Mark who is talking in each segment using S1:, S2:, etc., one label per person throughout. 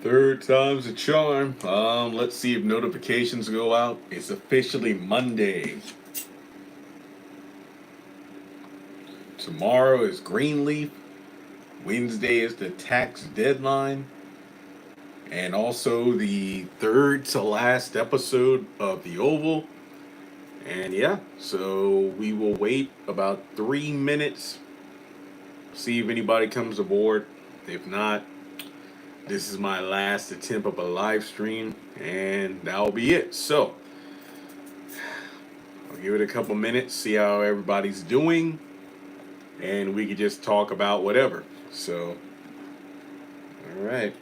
S1: Third time's a charm. Let's see if notifications go out. It's officially Monday. Tomorrow is Greenleaf. Wednesday is the tax deadline. And also the third to last episode of The Oval. And yeah, so we will wait about 3 minutes. See if anybody comes aboard. If not, this is my last attempt of a live stream, and that'll be it. So, I'll give it a couple minutes, see how everybody's doing, and we could just talk about whatever. So, all right.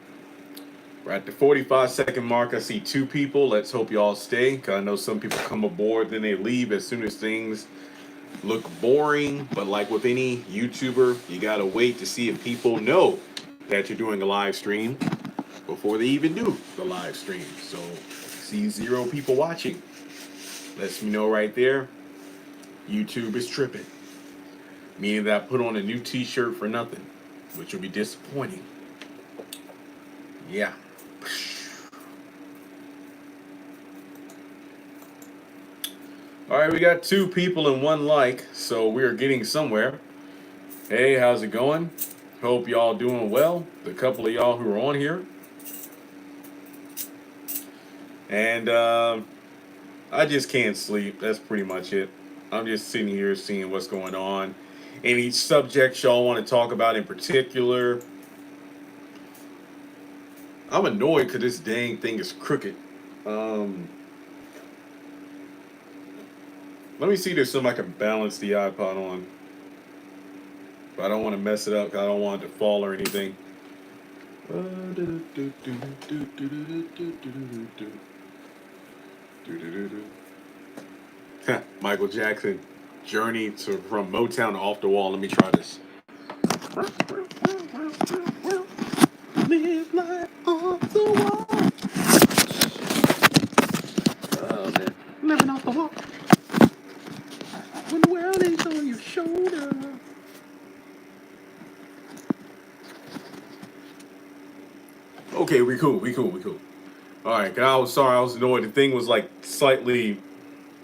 S1: We're at the 45-second mark. I see 2 people. Let's hope y'all stay, because I know some people come aboard, then they leave as soon as things look boring. But like with any YouTuber, you got to wait to see if people know that you're doing a live stream before they even do the live stream. So, see 0 people watching. Lets me know right there, YouTube is tripping. Meaning that I put on a new t-shirt for nothing, which will be disappointing. Yeah. Alright, we got 2 people and 1 like, so we are getting somewhere. Hey, how's it going? Hope y'all doing well. The couple of y'all who are on here. And I just can't sleep. That's pretty much it. I'm just sitting here seeing what's going on. Any subjects y'all want to talk about in particular? I'm annoyed because this dang thing is crooked. Let me see if there's something I can balance the iPod on. But I don't want to mess it up because I don't want it to fall or anything. Michael Jackson, Journey from Motown to Off the Wall. Let me try this. Live life off the wall. Oh man, living off the wall. When the world is on your shoulder. Okay, we cool. All right, I was sorry, I was annoyed. The thing was like slightly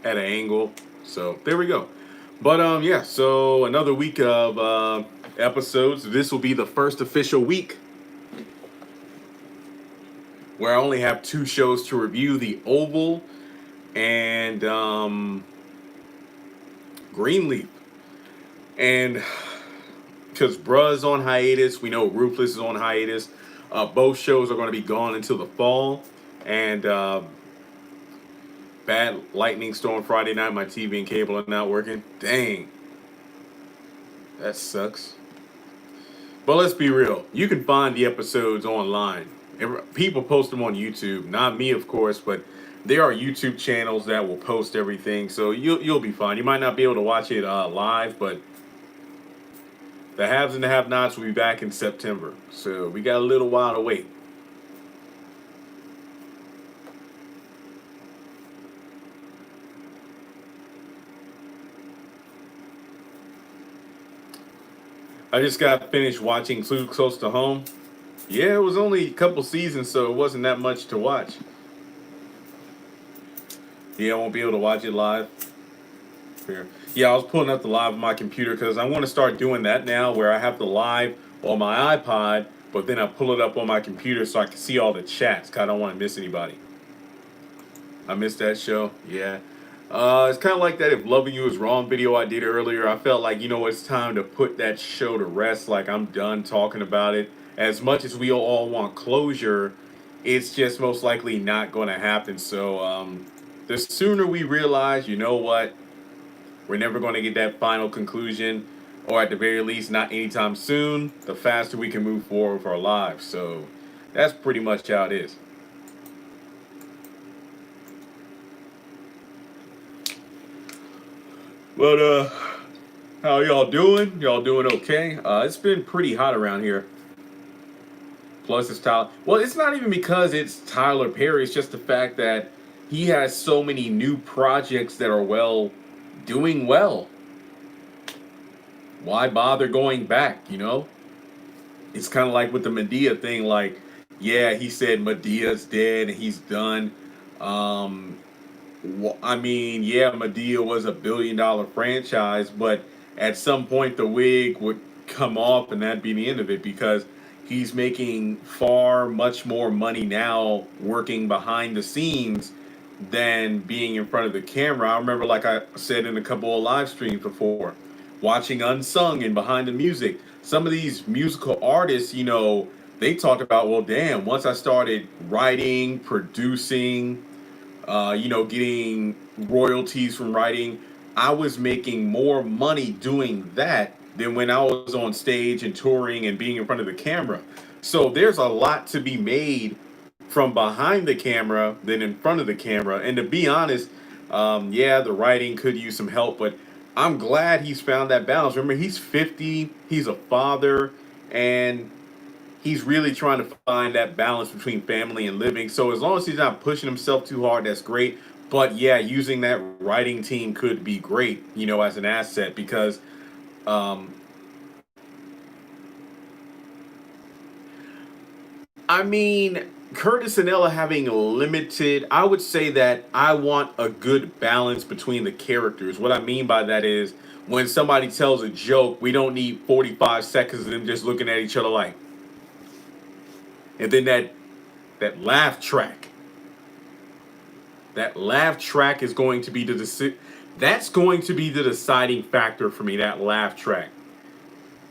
S1: at an angle, so there we go. But yeah, so another week of episodes. This will be the first official week where I only have 2 shows to review: The Oval and Greenleaf. And because Bruh's on hiatus, we know Ruthless is on hiatus. Both shows are going to be gone until the fall. And bad lightning storm Friday night. My TV and cable are not working. Dang. That sucks. But let's be real. You can find the episodes online. People post them on YouTube. Not me, of course, but there are YouTube channels that will post everything. So you'll be fine. You might not be able to watch it live, but the haves and the have-nots will be back in September. So we got a little while to wait. I just got finished watching Clue Close to Home. Yeah, it was only a couple seasons, so it wasn't that much to watch. Yeah, I won't be able to watch it live. Here. Yeah, I was pulling up the live on my computer because I want to start doing that now where I have the live on my iPod, but then I pull it up on my computer so I can see all the chats because I don't want to miss anybody. I missed that show. Yeah. It's kind of like that If Loving You Is Wrong video I did earlier. I felt like, it's time to put that show to rest. Like, I'm done talking about it. As much as we all want closure, it's just most likely not going to happen. So, the sooner we realize, you know what, we're never going to get that final conclusion, or at the very least, not anytime soon, the faster we can move forward with our lives. So, that's pretty much how it is. But how y'all doing? Y'all doing okay? It's been pretty hot around here. Plus it's Tyler. Well, it's not even because it's Tyler Perry. It's just the fact that he has so many new projects that are doing well. Why bother going back, It's kind of like with the Medea thing, like yeah, he said Medea's dead and he's done. Um, I mean, yeah, Medea was a $1 billion franchise, but at some point the wig would come off and that'd be the end of it because he's making far much more money now working behind the scenes than being in front of the camera. I remember, like I said in a couple of live streams before, watching Unsung and Behind the Music. Some of these musical artists, they talked about, well, damn, once I started writing, producing, getting royalties from writing, I was making more money doing that than when I was on stage and touring and being in front of the camera. So there's a lot to be made from behind the camera than in front of the camera. And to be honest, yeah, the writing could use some help, but I'm glad he's found that balance. Remember, he's 50, he's a father, and he's really trying to find that balance between family and living. So as long as he's not pushing himself too hard, that's great. But yeah, using that writing team could be great, as an asset because um, I mean, Curtis and Ella having limited, I would say that I want a good balance between the characters. What I mean by that is when somebody tells a joke, we don't need 45 seconds of them just looking at each other like, and then that laugh track. That laugh track is going to be that's going to be the deciding factor for me, that laugh track.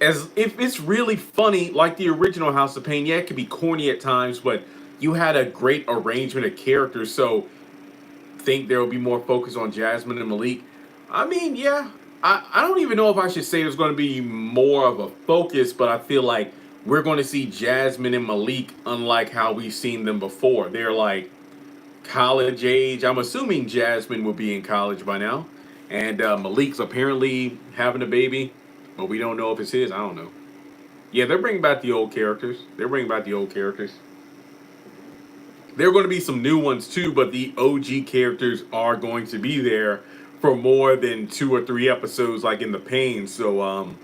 S1: As if it's really funny, like the original House of Pain, yeah, it could be corny at times, but you had a great arrangement of characters, so think there will be more focus on Jasmine and Malik. I mean, yeah, I don't even know if I should say there's going to be more of a focus, but I feel like we're going to see Jasmine and Malik unlike how we've seen them before. They're like college age. I'm assuming Jasmine will be in college by now, and Malik's apparently having a baby, but we don't know if it's his. I don't know. Yeah, they're bringing back the old characters. They're bringing back the old characters. There are going to be some new ones too, but the OG characters are going to be there for more than 2 or 3 episodes, like in the Pain. So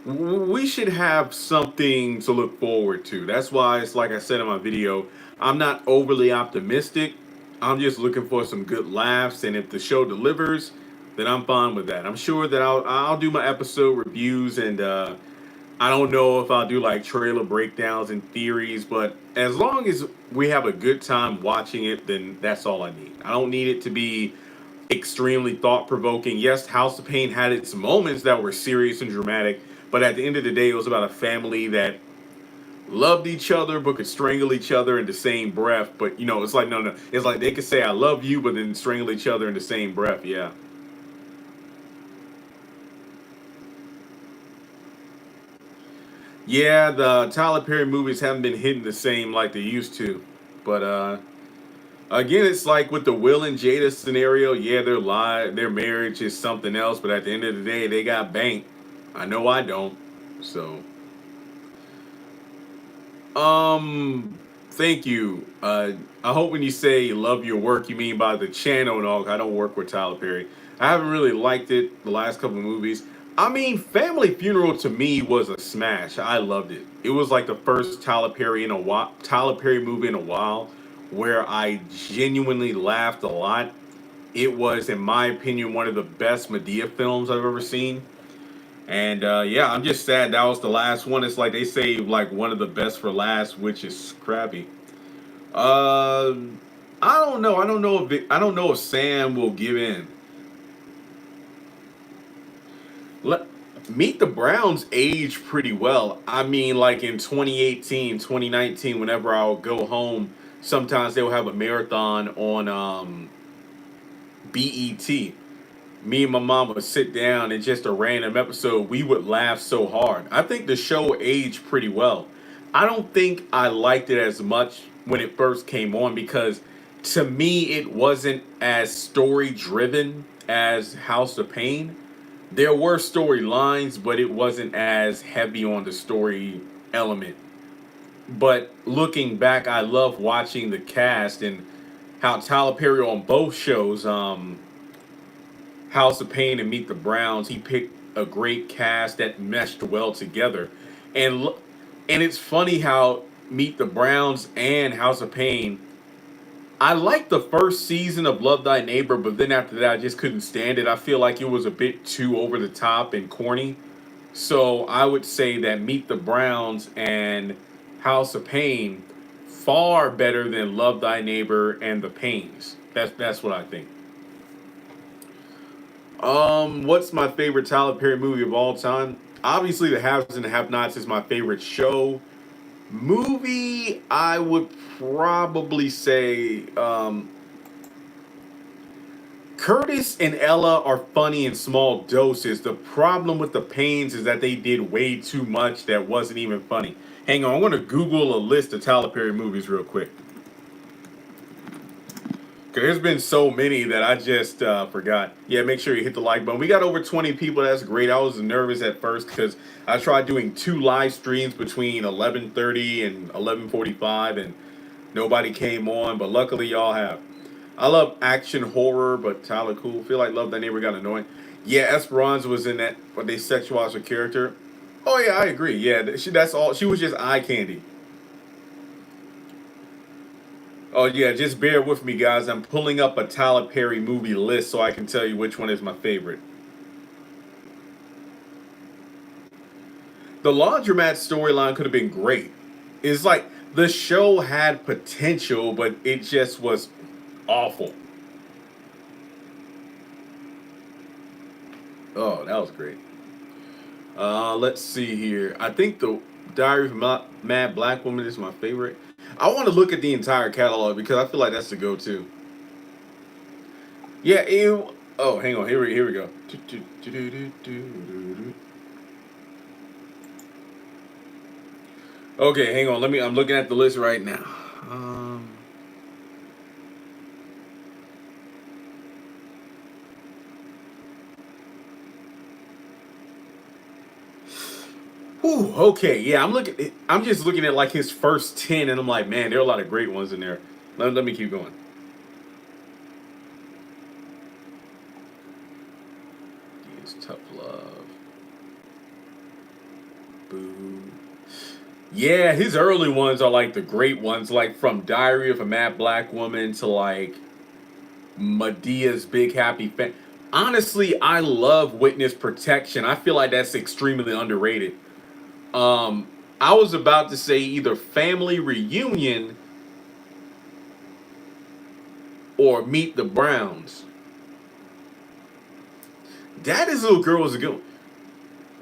S1: we should have something to look forward to. That's why it's like I said in my video, I'm not overly optimistic. I'm just looking for some good laughs, and if the show delivers, then I'm fine with that. I'm sure that I'll do my episode reviews, and I don't know if I'll do like trailer breakdowns and theories, but as long as we have a good time watching it, then that's all I need. I don't need it to be extremely thought provoking. Yes, House of Pain had its moments that were serious and dramatic, but at the end of the day, it was about a family that loved each other but could strangle each other in the same breath. But it's like no, no. It's like they could say I love you, but then strangle each other in the same breath. Yeah. Yeah, the Tyler Perry movies haven't been hitting the same like they used to. But again, it's like with the Will and Jada scenario, yeah, their marriage is something else, but at the end of the day, they got bank. I know I don't. So, thank you. I hope when you say you love your work, you mean by the channel and all. I don't work with Tyler Perry. I haven't really liked it the last couple of movies. I mean, Family Funeral to me was a smash. I loved it. It was like the first Tyler Perry movie in a while where I genuinely laughed a lot. It was, in my opinion, one of the best Medea films I've ever seen. And yeah, I'm just sad that was the last one. It's like they saved like one of the best for last, which is crappy. Uh, I don't know. I don't know if Sam will give in. Let, Meet the Browns age pretty well. I mean, like in 2018, 2019, whenever I'll go home, sometimes they'll have a marathon on BET. Me and my mom would sit down and just a random episode, we would laugh so hard. I think the show aged pretty well. I don't think I liked it as much when it first came on because to me it wasn't as story driven as House of Pain. There were storylines, but it wasn't as heavy on the story element. But looking back, I love watching the cast and how Tyler Perry on both shows, House of Pain and Meet the Browns, he picked a great cast that meshed well together. And and it's funny how Meet the Browns and House of Pain. I liked the first season of Love Thy Neighbor, but then after that, I just couldn't stand it. I feel like it was a bit too over the top and corny. So I would say that Meet the Browns and House of Pain far better than Love Thy Neighbor and The Pains. That's what I think. What's my favorite Tyler Perry movie of all time? Obviously, The Haves and the Have-Nots is my favorite show. Movie, I would probably say Curtis and Ella are funny in small doses. The problem with The Pains is that they did way too much that wasn't even funny. Hang on, I'm going to Google a list of Tyler Perry movies real quick. Because there's been so many that I just forgot. Yeah, make sure you hit the like button. We got over 20 people. That's great. I was nervous at first because I tried doing 2 live streams between 11:30 and 11:45, and nobody came on. But luckily, y'all have. I love action horror, but Tyler cool. Feel like Love That Neighbor got annoying. Yeah, Esperanza was in that, but they sexualized her character. Oh yeah, I agree. Yeah, that's all. She was just eye candy. Oh yeah, just bear with me, guys. I'm pulling up a Tyler Perry movie list so I can tell you which one is my favorite. The Laundromat storyline could have been great. It's like the show had potential, but it just was awful. Oh, that was great. Let's see here. I think the Diary of a Mad Black Woman is my favorite. I want to look at the entire catalog because I feel like that's the go-to. Yeah. Oh, hang on. Here we go. Okay, hang on. I'm looking at the list right now. Um. Whew, okay, yeah. I'm just looking at like his first 10, and I'm like, man, there are a lot of great ones in there. Let me keep going. It's Tough Love. Boo. Yeah, his early ones are like the great ones, like from Diary of a Mad Black Woman to like Medea's Big Happy Honestly, I love Witness Protection. I feel like that's extremely underrated. Um, I was about to say either Family Reunion or Meet the Browns. Daddy's Little Girl was a good one.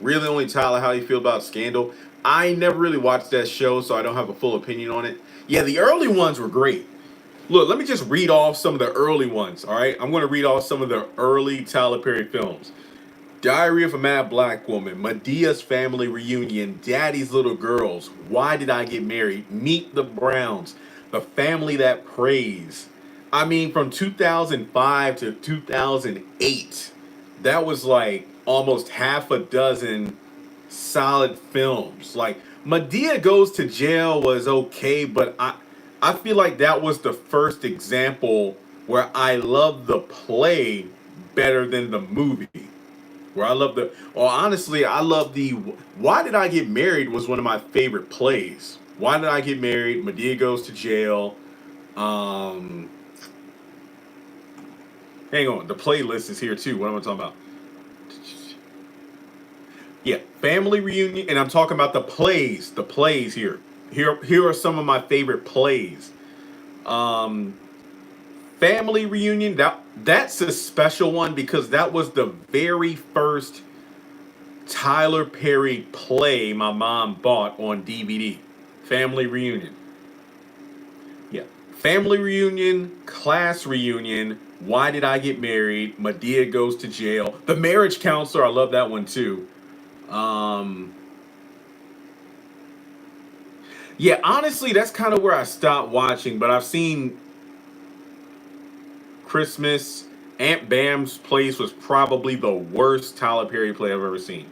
S1: Really, only Tyler, how you feel about Scandal? I never really watched that show, so I don't have a full opinion on it. Yeah, the early ones were great. Look, let me just read off some of the early ones, all right? I'm going to read off some of the early Tyler Perry films. Diary of a Mad Black Woman, Medea's Family Reunion, Daddy's Little Girls, Why Did I Get Married, Meet the Browns, The Family That Prays. I mean, from 2005 to 2008, that was like almost half a dozen solid films. Like, Medea Goes to Jail was okay, but I feel like that was the first example where I love the play better than the movie. Where I love or honestly, I love Why Did I Get Married was one of my favorite plays. Why Did I Get Married? Medea Goes to Jail. Um, Hang on, the playlist is here too. What am I talking about? Yeah, Family Reunion, and I'm talking about the plays. The plays here. Here are some of my favorite plays. Um, Family Reunion. That's a special one because that was the very first Tyler Perry play my mom bought on DVD. Family Reunion. Yeah. Family Reunion, Class Reunion, Why Did I Get Married, Medea Goes to Jail, The Marriage Counselor, I love that one too. Um, yeah, honestly, that's kind of where I stopped watching, but I've seen Christmas. Aunt Bam's Place was probably the worst Tyler Perry play I've ever seen.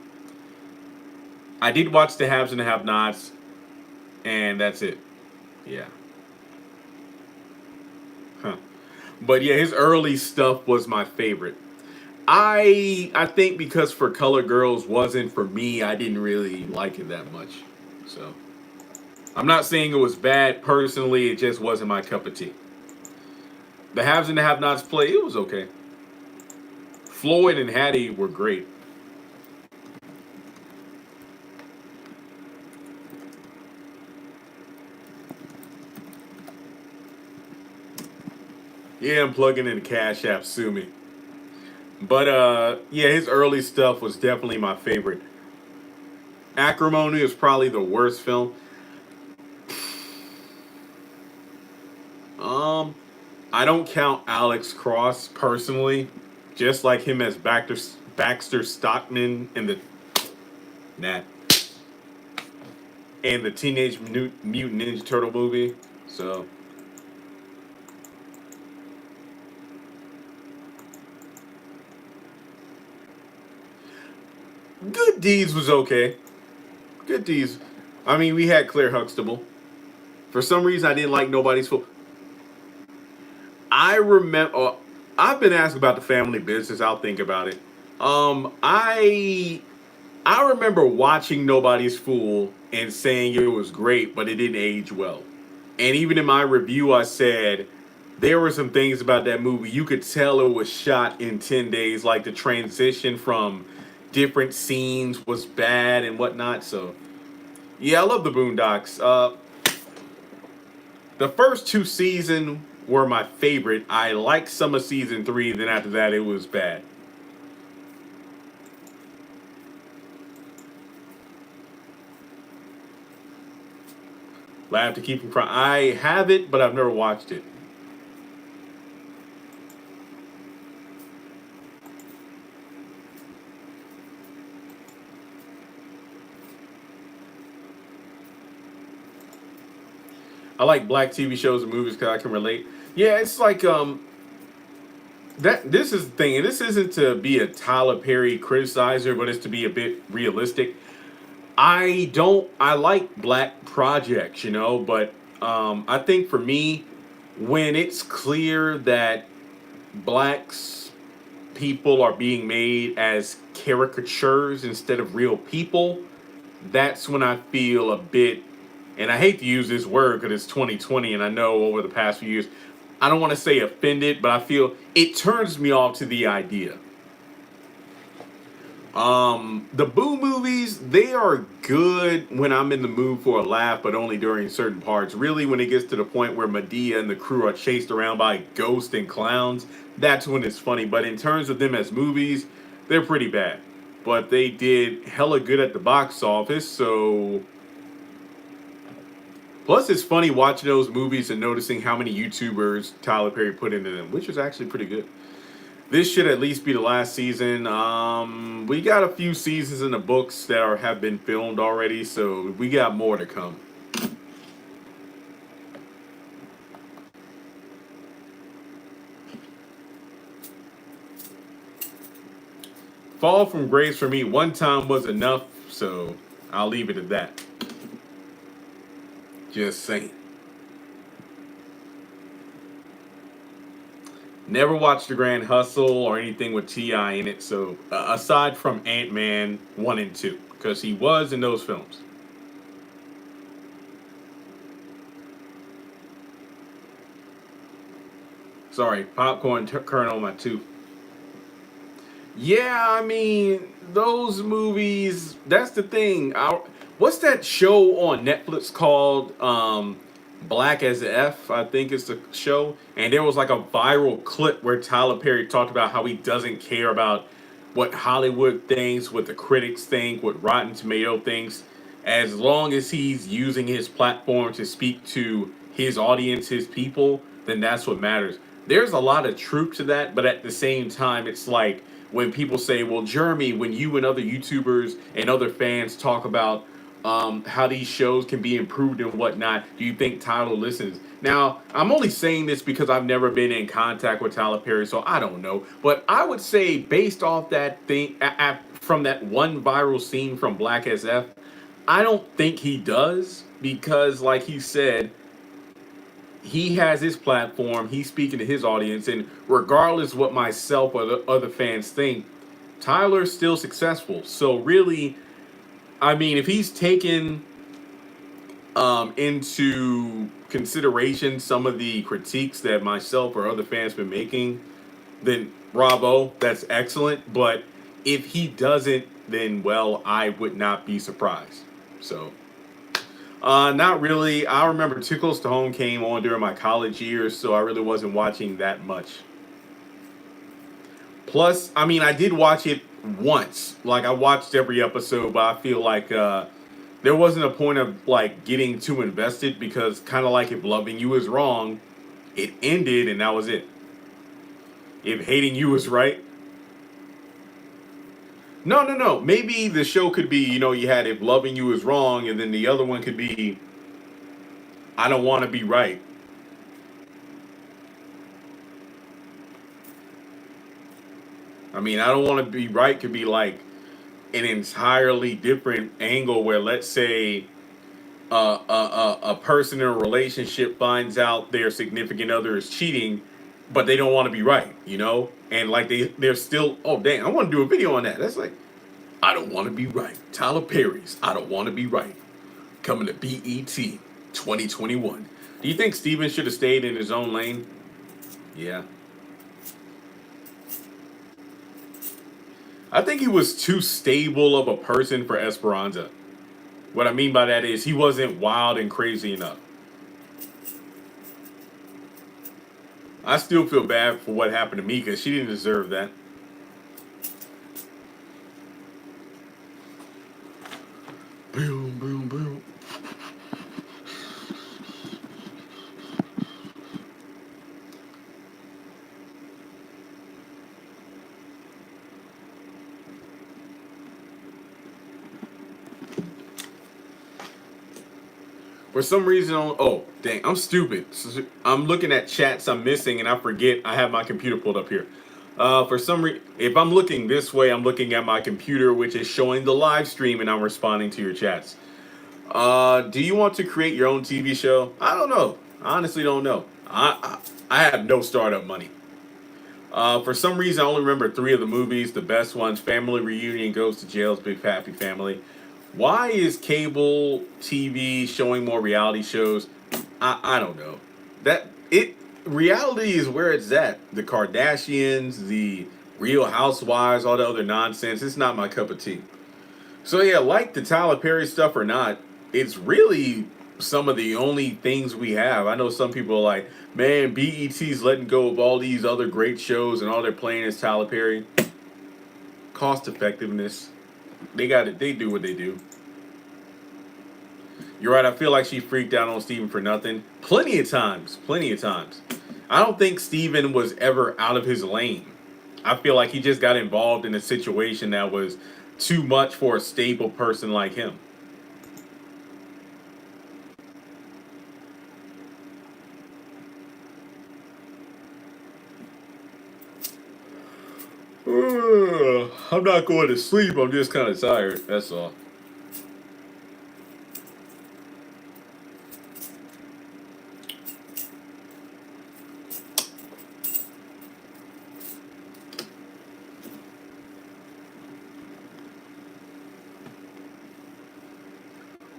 S1: I did watch The Haves and the Have-Nots, and that's it. Yeah. Huh. But yeah, his early stuff was my favorite. I think because For Color Girls wasn't for me, I didn't really like it that much. So I'm not saying it was bad personally, it just wasn't my cup of tea. The haves and the have-nots play, it was okay. Floyd and Hattie were great. Yeah, I'm plugging in the Cash App, sue me. But yeah, his early stuff was definitely my favorite. Acrimony is probably the worst film. Um, I don't count Alex Cross personally, just like him as Baxter Stockman in the Nat and the Mutant Ninja Turtle movie. So Good Deeds was okay. Good Deeds. I mean, we had Claire Huxtable. For some reason, I didn't like Nobody's Fool. I remember. I've been asked about the family business. I'll think about it. I remember watching Nobody's Fool and saying it was great, but it didn't age well. And even in my review, I said there were some things about that movie you could tell it was shot in 10 days, like the transition from different scenes was bad and whatnot. So yeah, I love the Boondocks. The first two seasons were my favorite. I liked some of season three. Then after that, it was bad. Laugh to keep from crying. I have it, but I've never watched it. I like black TV shows and movies because I can relate. Yeah, it's like that. This is the thing, and this isn't to be a Tyler Perry criticizer, but it's to be a bit realistic. I don't. I like black projects, but I think for me, when it's clear that blacks people are being made as caricatures instead of real people, that's when I feel a bit, and I hate to use this word because it's 2020, and I know over the past few years, I don't want to say offended, but I feel it turns me off to the idea. The Boo movies, they are good when I'm in the mood for a laugh, but only during certain parts. Really, when it gets to the point where Medea and the crew are chased around by ghosts and clowns, that's when it's funny. But in terms of them as movies, they're pretty bad. But they did hella good at the box office, so plus it's funny watching those movies and noticing how many YouTubers Tyler Perry put into them, which is actually pretty good. This should at least be the last season. We got a few seasons in the books that have been filmed already, so we got more to come. Fall from grace for me, one time was enough, so I'll leave it at that. Just saying. Never watched The Grand Hustle or anything with T.I. in it, so aside from Ant-Man 1 and 2, because he was in those films. Sorry, popcorn kernel on my tooth. Yeah, I mean, those movies, that's the thing. What's that show on Netflix called? Black as F, I think it's the show. And there was like a viral clip where Tyler Perry talked about how he doesn't care about what Hollywood thinks, what the critics think, what Rotten Tomato thinks, as long as he's using his platform to speak to his audience, his people, then that's what matters. There's a lot of truth to that, but at the same time, it's like when people say, well, Jeremy, when you and other YouTubers and other fans talk about how these shows can be improved and whatnot, do you think Tyler listens? Now, I'm only saying this because I've never been in contact with Tyler Perry, so I don't know. But I would say, based off that thing, from that one viral scene from Black SF, I don't think he does because, like he said, he has his platform, he's speaking to his audience, and regardless what myself or the other fans think, Tyler's still successful. So really, I mean, if he's taken into consideration some of the critiques that myself or other fans been making, then bravo, that's excellent. But if he doesn't, then well, I would not be surprised. So, not really. I remember Too Close to Home came on during my college years, so I really wasn't watching that much. Plus, I mean, I did watch it once. Like I watched every episode, but I feel like there wasn't a point of like getting too invested because kind of like if loving you is wrong, it ended and that was it. If hating you is right, no, no, no. Maybe the show could be, you had if loving you is wrong, and then the other one could be I don't want to be right. I mean, I don't want to be right could be like an entirely different angle where let's say a person in a relationship finds out their significant other is cheating, but they don't want to be right, and like they're still, oh dang, I want to do a video on that. That's like I don't want to be right. Tyler Perry's I don't want to be right coming to BET 2021. Do you think Steven should have stayed in his own lane? Yeah. I think he was too stable of a person for Esperanza. What I mean by that is he wasn't wild and crazy enough. I still feel bad for what happened to Mika. She didn't deserve that. Boom, boom, boom. For some reason, oh, dang, I'm stupid. I'm looking at chats I'm missing and I forget I have my computer pulled up here. For some reason, if I'm looking this way, I'm looking at my computer, which is showing the live stream and I'm responding to your chats. Do you want to create your own TV show? I don't know. I honestly don't know. I have no startup money. For some reason, I only remember 3 of the movies. The best ones: Family Reunion, Goes to Jail's Big Happy Family. Why is cable TV showing more reality shows? I don't know. That it reality is where it's at. The Kardashians, the Real Housewives, all the other nonsense. It's not my cup of tea. So yeah, like the Tyler Perry stuff or not, it's really some of the only things we have. I know some people are like, man, BET's letting go of all these other great shows and all they're playing is Tyler Perry. Cost effectiveness. They got it. They do what they do. You're right. I feel like she freaked out on Steven for nothing. Plenty of times. Plenty of times. I don't think Steven was ever out of his lane. I feel like he just got involved in a situation that was too much for a stable person like him. I'm not going to sleep. I'm just kind of tired. That's all.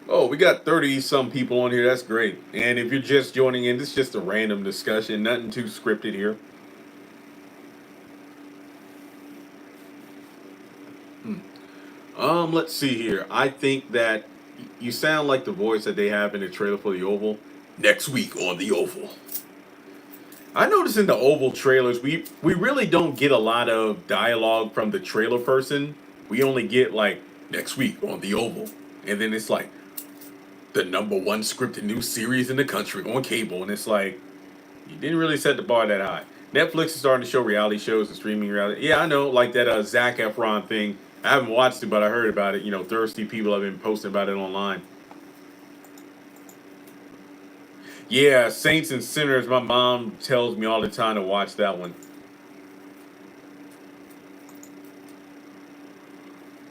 S1: Oh, we got 30 some people on here. That's great. And if you're just joining in, this is just a random discussion. Nothing too scripted here. Let's see here. I think that you sound like the voice that they have in the trailer for the Oval. Next week on the Oval. I notice in the Oval trailers, we really don't get a lot of dialogue from the trailer person. We only get like next week on the Oval, and then it's like the #1 scripted new series in the country on cable, and it's like you didn't really set the bar that high. Netflix is starting to show reality shows and streaming reality. Yeah, I know, like that Zac Efron thing. I haven't watched it, but I heard about it. Thirsty people have been posting about it online. Yeah, Saints and Sinners. My mom tells me all the time to watch that one.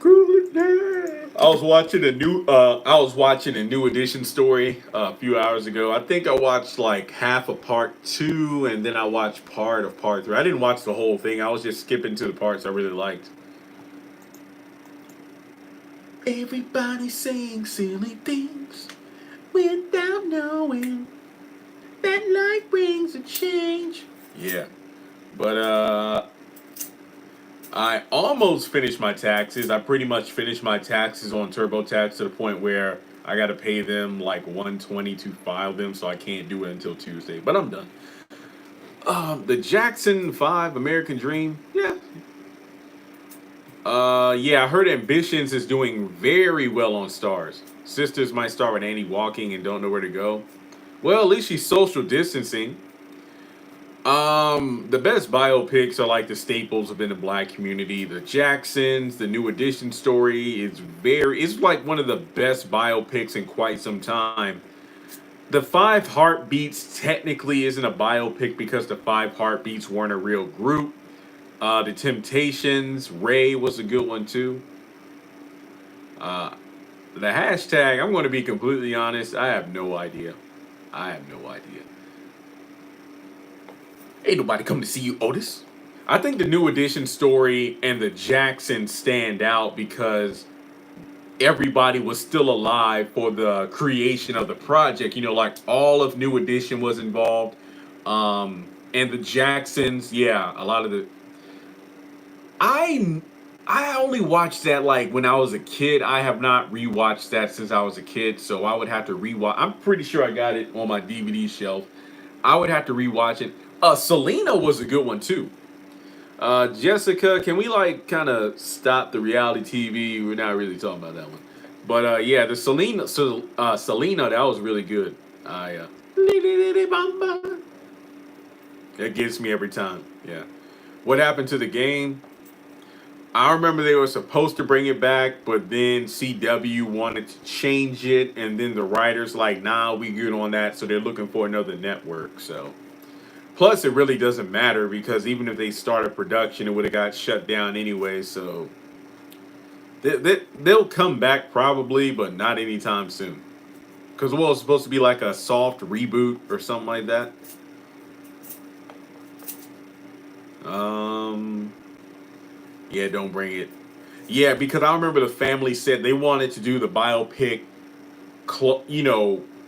S1: Cool it down. I was watching a new edition story a few hours ago. I think I watched like half of part 2 and then I watched part of part 3. I didn't watch the whole thing. I was just skipping to the parts I really liked. Everybody saying silly things. without knowing that life brings a change. Yeah. But I almost finished my taxes. I pretty much finished my taxes on TurboTax to the point where I got to pay them like 120 to file them, so I can't do it until Tuesday. But I'm done. The Jackson 5 American Dream. Yeah. Yeah, I heard Ambitions is doing very well on Stars. Sisters might start with Annie walking and don't know where to go. Well, at least she's social distancing. The best biopics are like the staples within the black community. The Jacksons, the New Edition story is it's like one of the best biopics in quite some time. The Five Heartbeats technically isn't a biopic because the Five Heartbeats weren't a real group. The Temptations, Ray was a good one too. The hashtag, I'm going to be completely honest, I have no idea. I have no idea. Ain't nobody come to see you, Otis. I think the New Edition story and the Jacksons stand out because everybody was still alive for the creation of the project. You know, like all of New Edition was involved. And the Jacksons, yeah, a lot of the I only watched that like when I was a kid. I have not rewatched that since I was a kid, so I would have to rewatch. I'm pretty sure I got it on my DVD shelf. I would have to rewatch it. Selena was a good one too. Jessica, can we like kind of stop the reality TV? We're not really talking about that one. But yeah, the Selena, that was really good. That gets me every time. Yeah. What happened to the game? I remember they were supposed to bring it back, but then CW wanted to change it, and then the writers like, nah, we good on that, so they're looking for another network. So, plus it really doesn't matter because even if they started production, it would have got shut down anyway. So, they'll come back probably, but not anytime soon. Because well, it's supposed to be like a soft reboot or something like that. Yeah, don't bring it. Yeah, because I remember the family said they wanted to do the biopic,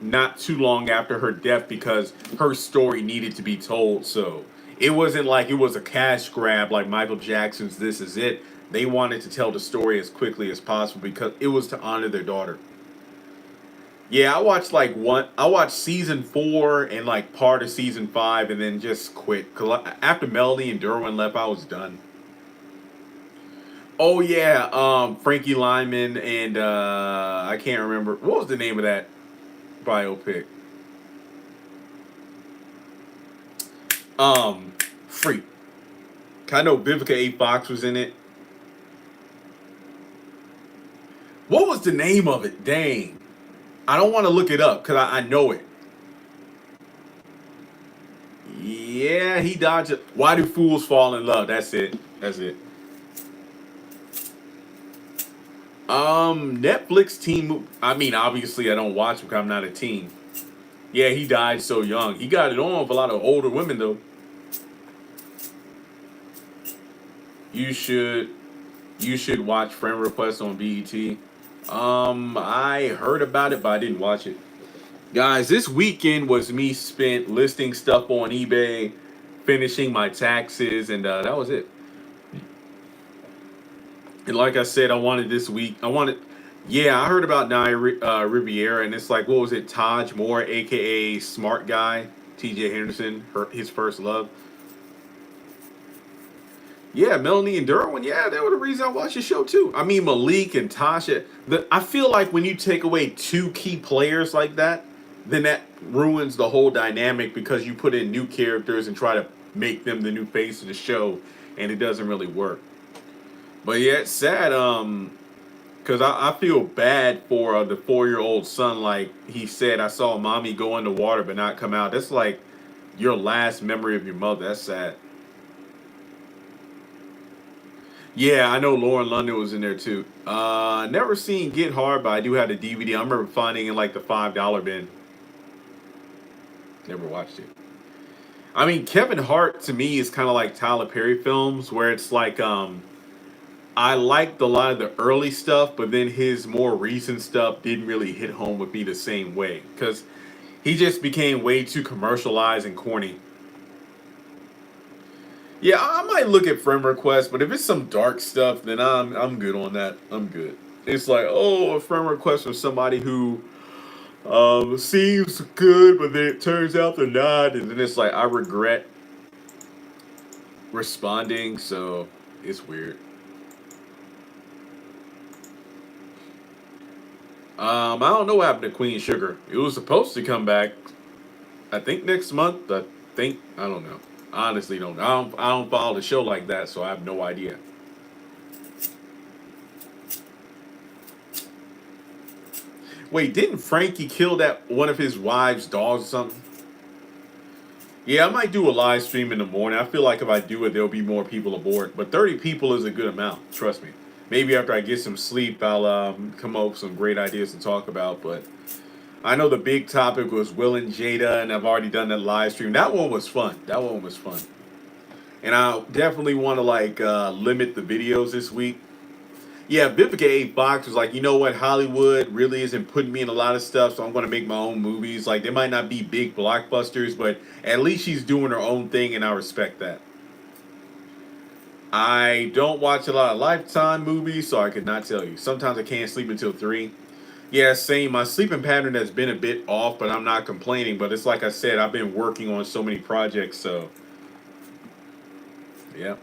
S1: not too long after her death because her story needed to be told. So it wasn't like it was a cash grab like Michael Jackson's This Is It. They wanted to tell the story as quickly as possible because it was to honor their daughter. Yeah, I watched season 4 and like part of season 5 and then just quit. Cause after Melanie and Derwin left, I was done. Oh yeah, Frankie Lyman and I can't remember what was the name of that biopic. Freak. I know Vivica A. Fox was in it. What was the name of it? Dang, I don't want to look it up because I know it. Yeah, he dodged it. Why do fools fall in love? That's it. That's it. Netflix teen. I mean, obviously, I don't watch because I'm not a teen. Yeah, he died so young. He got it on with a lot of older women though. You should, you should watch Friend Request on BET. I heard about it, but I didn't watch it. Guys, this weekend was me spent listing stuff on eBay, finishing my taxes, and that was it. And like I said, I wanted this week. Yeah, I heard about Riviera, and it's like, what was it? Taj Moore, aka Smart Guy, T.J. Henderson, his first love. Yeah, Melanie and Derwin. Yeah, they were the reason I watched the show too. I mean, Malik and Tasha. I feel like when you take away two key players like that, then that ruins the whole dynamic because you put in new characters and try to make them the new face of the show, and it doesn't really work. But yeah, it's sad. Because I feel bad for the 4-year-old son. Like he said, I saw mommy go in the water but not come out. That's like your last memory of your mother. That's sad. Yeah, I know Lauren London was in there too. Never seen Get Hard, but I do have the DVD. I remember finding in like the $5 bin. Never watched it. I mean, Kevin Hart to me is kind of like Tyler Perry films, where it's like I liked a lot of the early stuff, but then his more recent stuff didn't really hit home with me the same way because he just became way too commercialized and corny. Yeah, I might look at friend requests, but if it's some dark stuff, then I'm good on that. I'm good. It's like, oh, a friend request from somebody who seems good, but then it turns out they're not, and then it's like I regret responding, so it's weird. I don't know what happened to Queen Sugar. It was supposed to come back, I think next month. I don't know. I honestly don't. I don't follow the show like that, so I have no idea. Wait, didn't Frankie kill that one of his wives' dogs or something? Yeah, I might do a live stream in the morning. I feel like if I do it, there'll be more people aboard. But 30 people is a good amount. Trust me. Maybe after I get some sleep, I'll come up with some great ideas to talk about. But I know the big topic was Will and Jada, and I've already done that live stream. That one was fun. That one was fun. And I definitely want to limit the videos this week. Yeah, Vivica A. Fox was like, you know what, Hollywood really isn't putting me in a lot of stuff, so I'm going to make my own movies. Like, they might not be big blockbusters, but at least she's doing her own thing, and I respect that. I don't watch a lot of Lifetime movies, so I could not tell you. Sometimes I can't sleep until 3. Yeah, same. My sleeping pattern has been a bit off, but I'm not complaining. But it's like I said, I've been working on so many projects, so yeah.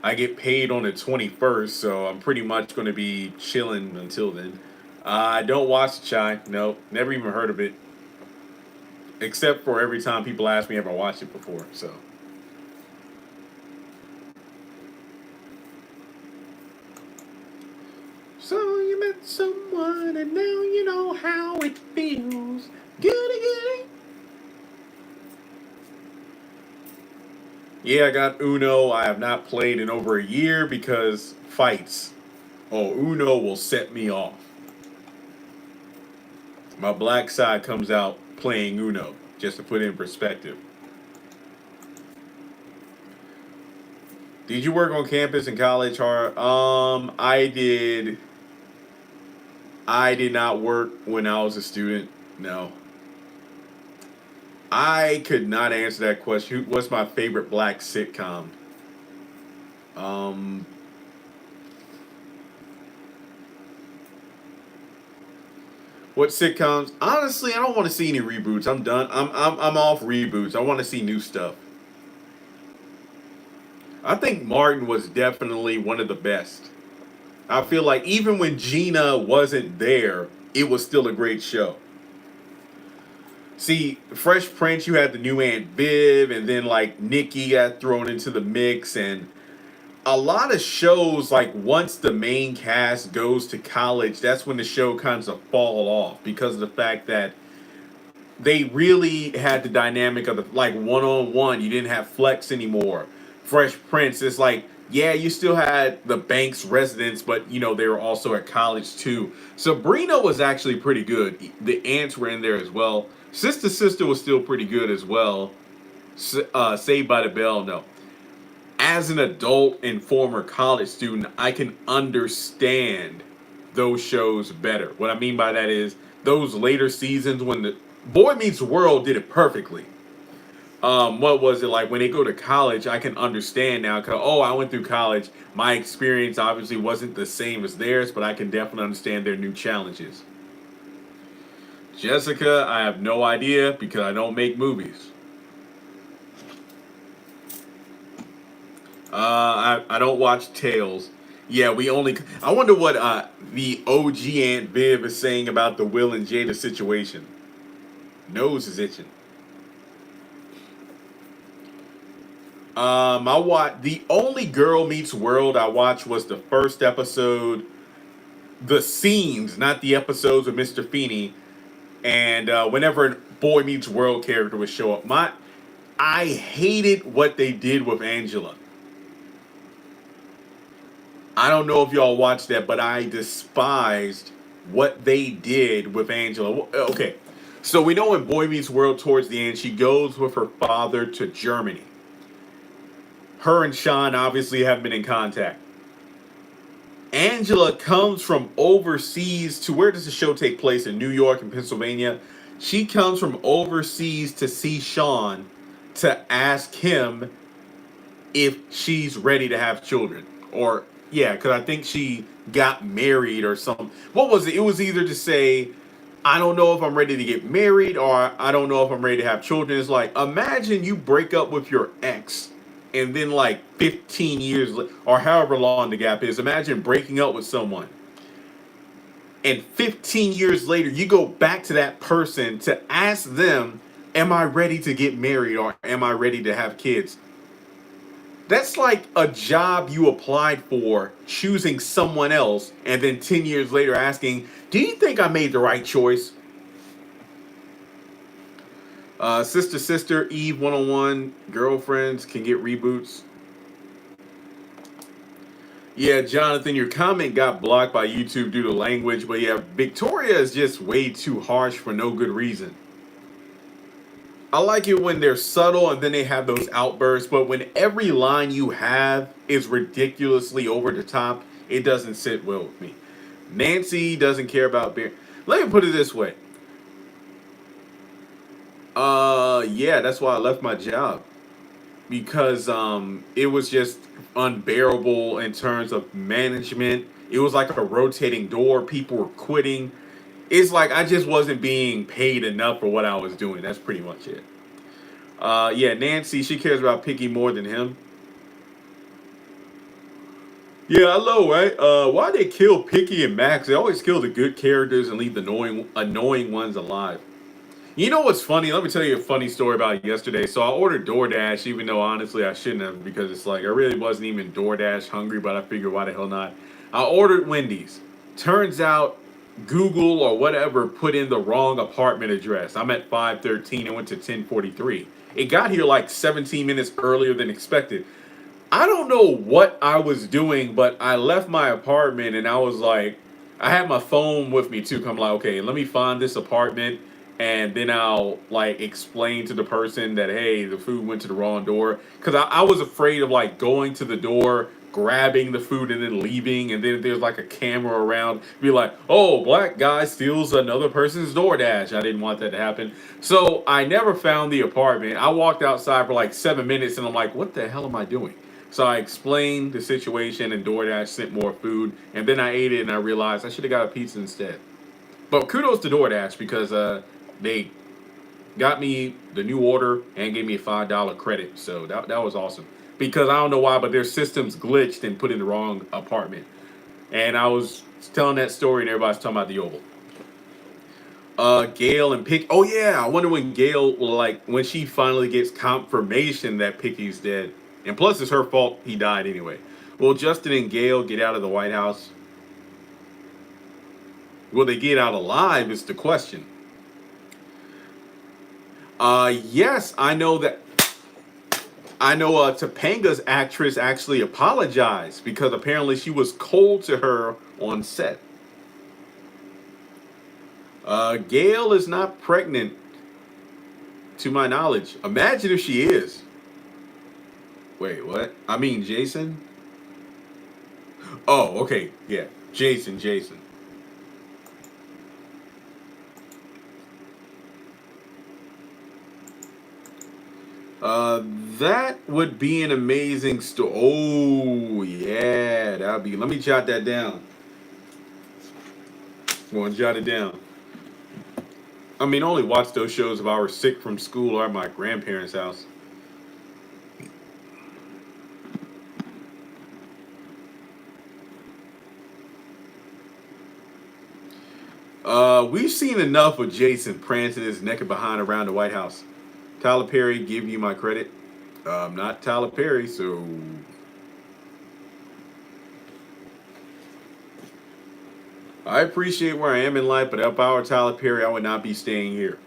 S1: I get paid on the 21st, so I'm pretty much going to be chilling until then. I don't watch The Chai. No, never even heard of it. Except for every time people ask me if I watched it before. So you met someone and now you know how it feels. Goody goody. Yeah, I got Uno. I have not played in over a year because fights. Oh, Uno will set me off. My black side comes out playing Uno, just to put it in perspective. Did you work on campus in college, Har? I did. I did not work when I was a student. No. I could not answer that question. What's my favorite black sitcom? Um, what sitcoms? Honestly, I don't want to see any reboots. I'm done. I'm off reboots. I want to see new stuff. I think Martin was definitely one of the best. I feel like even when Gina wasn't there, it was still a great show. See, Fresh Prince, you had the new Aunt Viv, and then like Nikki got thrown into the mix, and a lot of shows, like once the main cast goes to college, that's when the show kind of fall off because of the fact that they really had the dynamic of the like one on one. You didn't have Flex anymore. Fresh Prince is like, yeah, you still had the Banks residents, but you know they were also at college too. Sabrina was actually pretty good. The ants were in there as well. Sister was still pretty good as well. Saved by the Bell, no. As an adult and former college student, I can understand those shows better. What I mean by that is those later seasons when the Boy Meets World did it perfectly. What was it like when they go to college? I can understand now because I went through college. My experience obviously wasn't the same as theirs, but I can definitely understand their new challenges. Jessica, I have no idea because I don't make movies. I don't watch Tales. Yeah, we only. I wonder what the OG Aunt Viv is saying about the Will and Jada situation. Nose is itching. I watched the only Girl Meets World I watched was the first episode, the scenes, not the episodes with Mr. Feeney, and whenever a Boy Meets World character would show up. I hated what they did with Angela. I don't know if y'all watched that, but I despised what they did with Angela. Okay, so we know in Boy Meets World towards the end, she goes with her father to Germany. Her and Sean obviously have been in contact. Angela comes from overseas to, where does the show take place? In New York and Pennsylvania. She comes from overseas to see Sean to ask him if she's ready to have children. Or, yeah, because I think she got married or something. What was it? It was either to say, I don't know if I'm ready to get married, or I don't know if I'm ready to have children. It's like, imagine you break up with your ex and then like 15 years or however long the gap is. Imagine breaking up with someone and 15 years later you go back to that person to ask them, am I ready to get married or am I ready to have kids? That's like a job you applied for, choosing someone else, and then 10 years later asking, do you think I made the right choice? Sister, Eve 101, girlfriends can get reboots. Yeah, Jonathan, your comment got blocked by YouTube due to language, but yeah, Victoria is just way too harsh for no good reason. I like it when they're subtle and then they have those outbursts, but when every line you have is ridiculously over the top, it doesn't sit well with me. Nancy doesn't care about beer. Let me put it this way. Yeah, that's why I left my job. Because it was just unbearable in terms of management. It was like a rotating door. People were quitting. It's like I just wasn't being paid enough for what I was doing. That's pretty much it. Yeah, Nancy, she cares about Picky more than him. Yeah, I know, right? Why they kill Picky and Max? They always kill the good characters and leave the annoying ones alive. You know what's funny? Let me tell you a funny story about yesterday. So I ordered DoorDash, even though honestly I shouldn't have, because it's like I really wasn't even DoorDash hungry, but I figured why the hell not. I ordered Wendy's. Turns out Google or whatever put in the wrong apartment address. I'm at 513 and went to 1043. It got here like 17 minutes earlier than expected. I don't know what I was doing, but I left my apartment and I was like, I had my phone with me too. 'Cause I'm like, okay, let me find this apartment and then I'll like explain to the person that, hey, the food went to the wrong door. Because I was afraid of like going to the door, grabbing the food and then leaving. And then if there's like a camera around, be like, oh, black guy steals another person's DoorDash. I didn't want that to happen. So I never found the apartment. I walked outside for like 7 minutes and I'm like, what the hell am I doing? So I explained the situation and DoorDash sent more food. And then I ate it and I realized I should have got a pizza instead. But kudos to DoorDash because they got me the new order and gave me a $5 credit. So that was awesome. Because I don't know why, but their systems glitched and put in the wrong apartment. And I was telling that story and everybody's talking about the Oval. Gail and Pick. Oh yeah, I wonder when Gail will, like, when she finally gets confirmation that Picky's dead. And plus, it's her fault he died anyway. Will Justin and Gail get out of the White House? Will they get out alive is the question. Yes, I know that. I know Topanga's actress actually apologized because apparently she was cold to her on set. Gail is not pregnant, to my knowledge. Imagine if she is. Wait, what? I mean, Jason? Oh, okay. Yeah. Jason. That would be an amazing story. Oh, yeah. That'd be. Let me jot that down. I'm going to jot it down. I mean, only watch those shows if I were sick from school or at my grandparents' house. We've seen enough of Jason prancing his naked behind around the White House. Tyler Perry, give you my credit. I'm not Tyler Perry, so I appreciate where I am in life, but if I were Tyler Perry, I would not be staying here.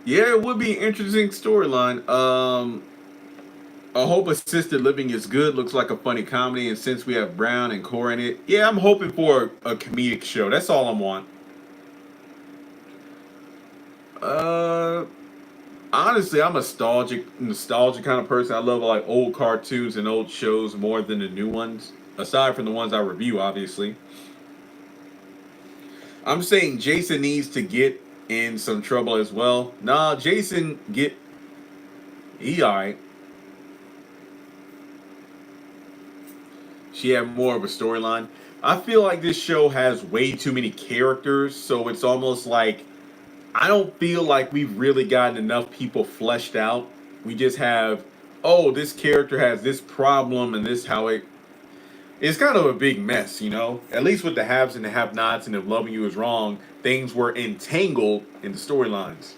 S1: Yeah, it would be an interesting storyline. I hope Assisted Living is good. Looks like a funny comedy, and since we have Brown and Core in it, yeah, I'm hoping for a comedic show. That's all I want. Uh, Honestly, I'm a nostalgic kind of person. I love like old cartoons and old shows more than the new ones. Aside from the ones I review, obviously. I'm saying Jason needs to get in some trouble as well. Nah, Jason he alright. She had more of a storyline. I feel like this show has way too many characters, so it's almost like I don't feel like we've really gotten enough people fleshed out. We just have, oh, this character has this problem and this how it. It's kind of a big mess, you know. At least with the haves and the have-nots, and if loving you is wrong, things were entangled in the storylines.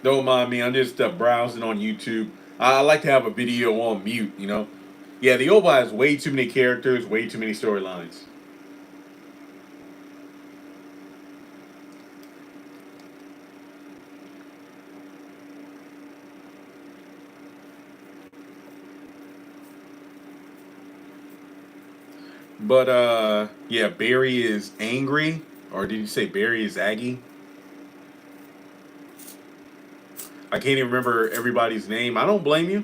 S1: Don't mind me. I'm just browsing on YouTube. I like to have a video on mute, you know. Yeah, the OVA has way too many characters, way too many storylines. But yeah, Barry is angry, or did you say Barry is Aggie? I can't even remember everybody's name. I don't blame you.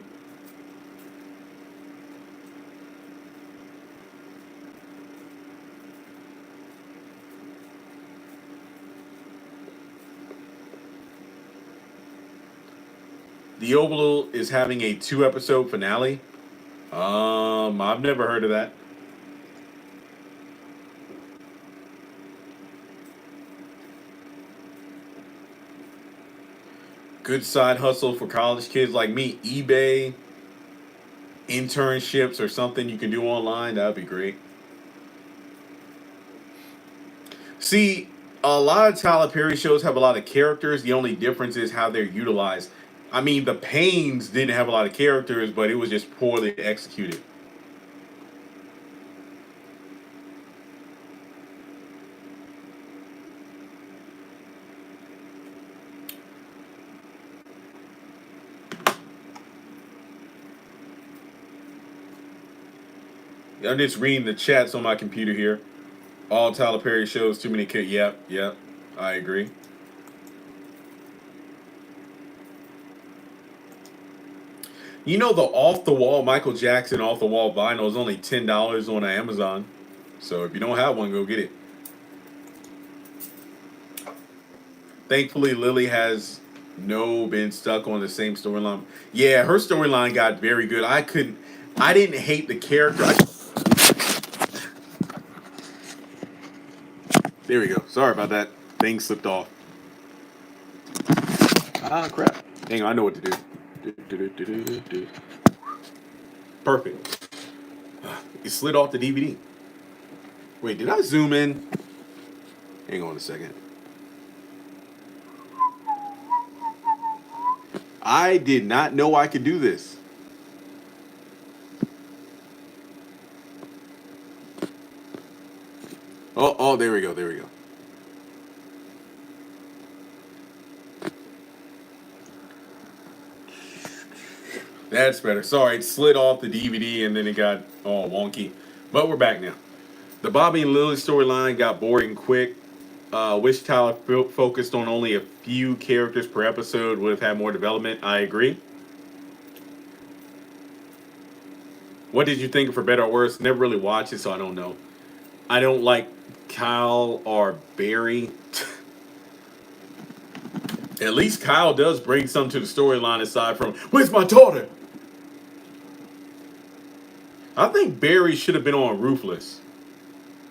S1: The Oval is having a 2 episode finale. I've never heard of that. Good side hustle for college kids like me. eBay, internships, or something you can do online. That'd be great. See, a lot of Tyler Perry shows have a lot of characters. The only difference is how they're utilized. I mean, The Pains didn't have a lot of characters, but it was just poorly executed. I'm just reading the chats on my computer here. All Tyler Perry shows, too many kids. Yep, yep. I agree. You know, the off the wall Michael Jackson off the wall vinyl is only $10 on Amazon. So if you don't have one, go get it. Thankfully, Lily has no been stuck on the same storyline. Yeah, her storyline got very good. I didn't hate the character. There we go. Sorry about that. Thing slipped off. Ah, crap. Hang on, I know what to do. Perfect. It slid off the DVD. Wait, did I zoom in? Hang on a second. I did not know I could do this. Oh, there we go, there we go. That's better. Sorry, it slid off the DVD and then it got all wonky. But we're back now. The Bobby and Lily storyline got boring quick. Wish Tyler focused on only a few characters per episode would have had more development. I agree. What did you think for better or worse? Never really watched it, so I don't know. I don't like Kyle or Barry. At least Kyle does bring some to the storyline aside from, where's my daughter? I think Barry should have been on Ruthless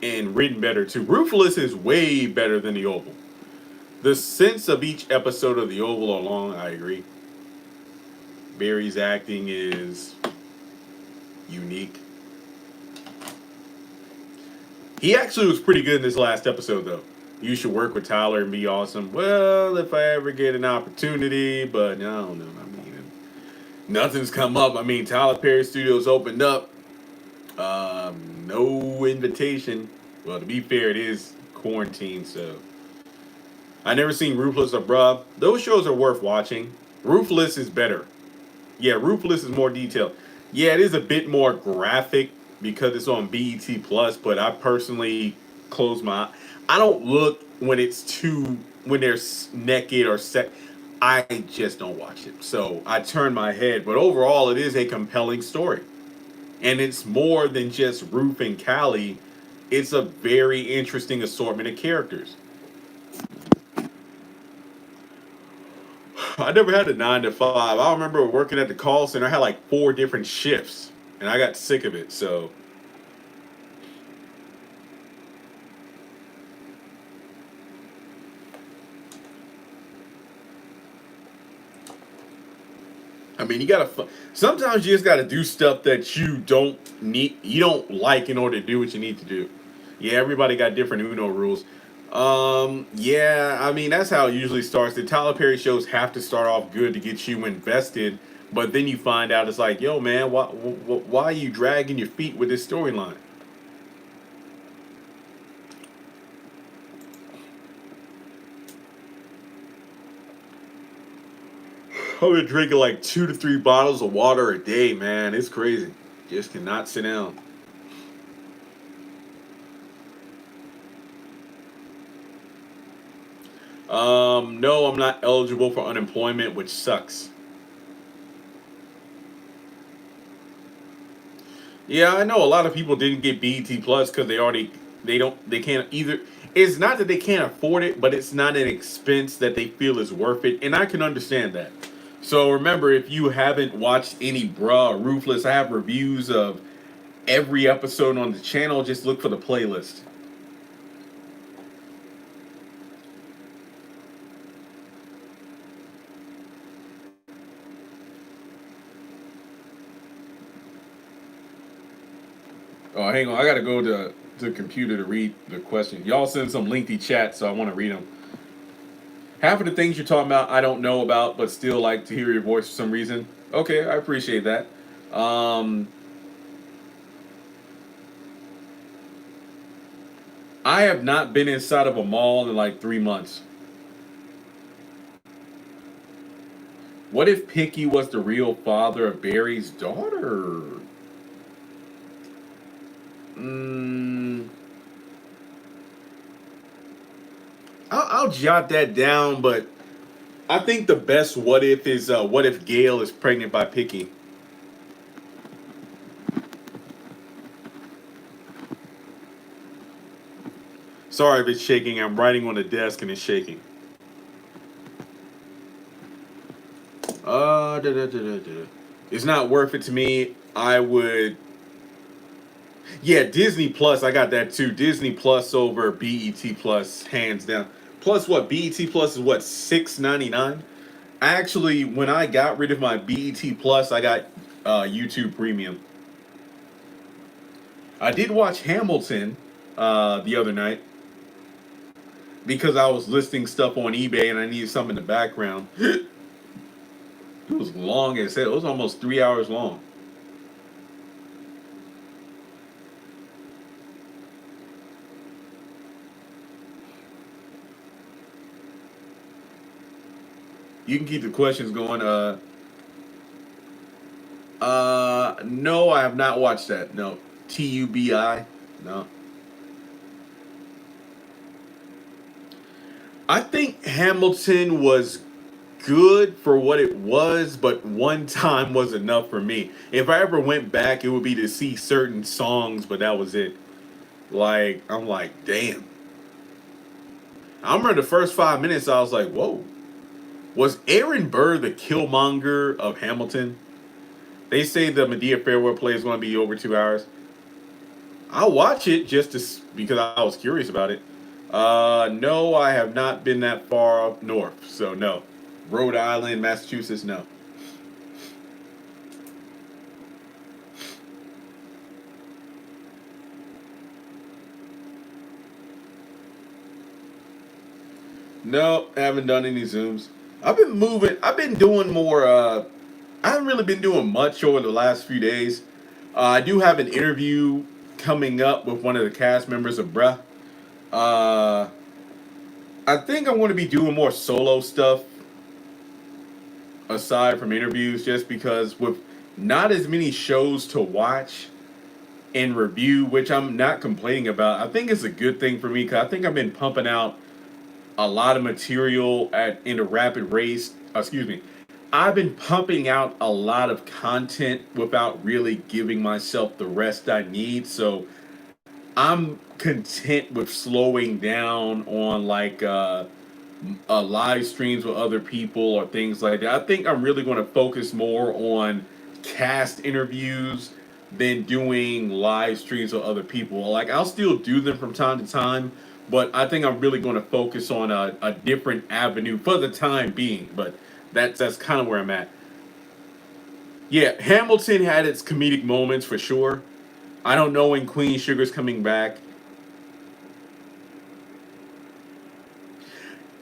S1: and written better too. Ruthless is way better than The Oval. The sense of each episode of The Oval are long, I agree. Barry's acting is unique. He actually was pretty good in this last episode, though. You should work with Tyler and be awesome. Well, if I ever get an opportunity, but I don't know. I mean, nothing's come up. I mean, Tyler Perry Studios opened up. No invitation. Well, to be fair, it is quarantine, so. I never seen Ruthless or Bruh. Those shows are worth watching. Ruthless is better. Yeah, Ruthless is more detailed. Yeah, it is a bit more graphic because it's on BET Plus, but I personally close my. I don't look when it's too when they're naked or set. I just don't watch it. So I turn my head, but overall, it is a compelling story, and it's more than just Ruth and Callie. It's a very interesting assortment of characters. I never had a 9 to 5. I remember working at the call center. I had like 4 different shifts, and I got sick of it. So I mean, you gotta. Sometimes you just gotta do stuff that you don't like in order to do what you need to do. Yeah, everybody got different Uno rules. Yeah, I mean that's how it usually starts. The Tyler Perry shows have to start off good to get you invested, but then you find out it's like, yo, man, why are you dragging your feet with this storyline? I've been drinking like 2 to 3 bottles of water a day, man. It's crazy. Just cannot sit down. No, I'm not eligible for unemployment, which sucks. Yeah, I know a lot of people didn't get BET Plus because they can't either. It's not that they can't afford it, but it's not an expense that they feel is worth it, and I can understand that. So remember, if you haven't watched any Bruh or Ruthless, I have reviews of every episode on the channel. Just look for the playlist. Oh, hang on, I gotta go to the computer to read the question. Y'all send some lengthy chat, so I want to read them. Half of the things you're talking about, I don't know about, but still like to hear your voice for some reason. Okay, I appreciate that. Um, I have not been inside of a mall in like 3 months. What if Pinky was the real father of Barry's daughter? Mm, I'll jot that down, but I think the best what if is what if Gail is pregnant by Pinky? Sorry if it's shaking. I'm writing on the desk and it's shaking. Da. It's not worth it to me. I would. Yeah, Disney Plus. I got that too. Disney Plus over BET Plus, hands down. Plus, what BET Plus is what $6.99. Actually, when I got rid of my BET Plus, I got YouTube Premium. I did watch Hamilton the other night because I was listing stuff on eBay and I needed something in the background. It was long as hell. It was almost 3 hours long. You can keep the questions going. No, I have not watched that. No, TUBI. No, I think Hamilton was good for what it was, but one time was enough for me. If I ever went back, it would be to see certain songs, but that was it. Like I'm like, damn. I remember the first 5 minutes, I was like, whoa. Was Aaron Burr the Killmonger of Hamilton? They say the Medea farewell play is going to be over 2 hours. I'll watch it just because I was curious about it. No, I have not been that far up north, so no. Rhode Island, Massachusetts, no. No, haven't done any Zooms. I've been moving. I've been doing more. I haven't really been doing much over the last few days. I do have an interview coming up with one of the cast members of Bruh. Uh, I think I'm going to be doing more solo stuff aside from interviews, just because with not as many shows to watch and review, which I'm not complaining about. I think it's a good thing for me because I think I've been pumping out a lot of material in a rapid race. Excuse me. I've been pumping out a lot of content without really giving myself the rest I need. So I'm content with slowing down on like live streams with other people or things like that. I think I'm really going to focus more on cast interviews than doing live streams with other people. Like I'll still do them from time to time, but I think I'm really going to focus on a different avenue for the time being. But that's kind of where I'm at. Yeah, Hamilton had its comedic moments for sure. I don't know when Queen Sugar's coming back.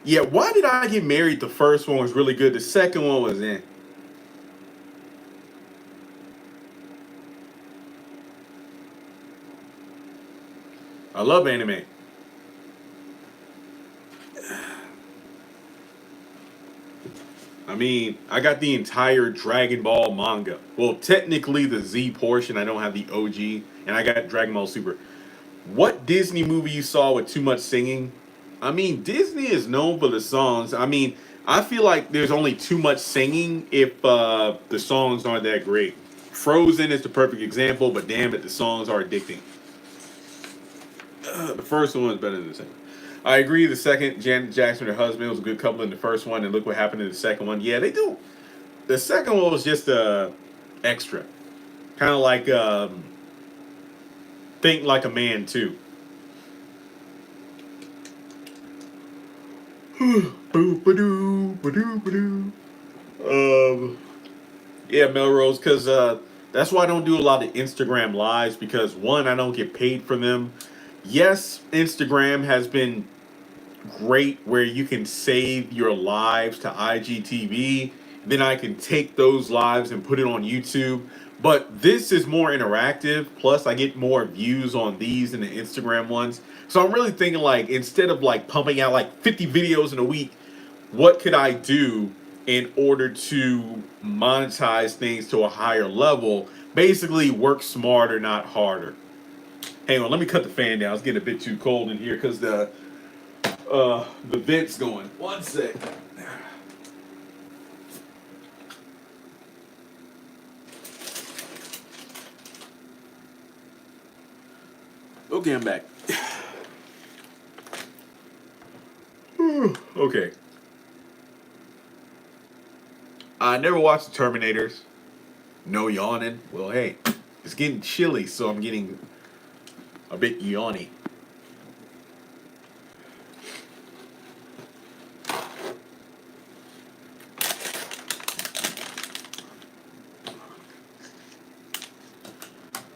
S1: Yeah, why did I get married? The first one was really good. The second one was in. I love anime. I mean, I got the entire Dragon Ball manga. Well, technically the Z portion. I don't have the OG, and I got Dragon Ball Super. What Disney movie you saw with too much singing? I mean, Disney is known for the songs. I mean, I feel like there's only too much singing if the songs aren't that great. Frozen is the perfect example, but damn it, the songs are addicting. The first one is better than the second. I agree. The second, Janet Jackson and her husband, was a good couple in the first one, and look what happened in the second one. Yeah, they do. The second one was just extra, kind of like Think Like a Man too. Um, yeah, Melrose, because that's why I don't do a lot of Instagram lives because one, I don't get paid for them. Yes, Instagram has been great where you can save your lives to IGTV. Then I can take those lives and put it on YouTube. But this is more interactive. Plus, I get more views on these than the Instagram ones. So I'm really thinking like instead of like pumping out like 50 videos in a week, what could I do in order to monetize things to a higher level? Basically, work smarter, not harder. Hang on, let me cut the fan down. It's getting a bit too cold in here because the vent's going. One sec. Okay, I'm back. Okay. I never watched the Terminators. No yawning. Well, hey, it's getting chilly, so I'm getting a bit yawny.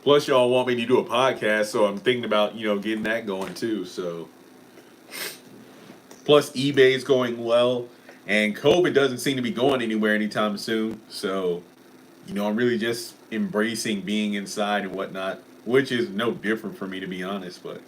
S1: Plus, y'all want me to do a podcast, so I'm thinking about, getting that going too. So, plus eBay's going well, and COVID doesn't seem to be going anywhere anytime soon. So, I'm really just embracing being inside and whatnot, which is no different for me to be honest. But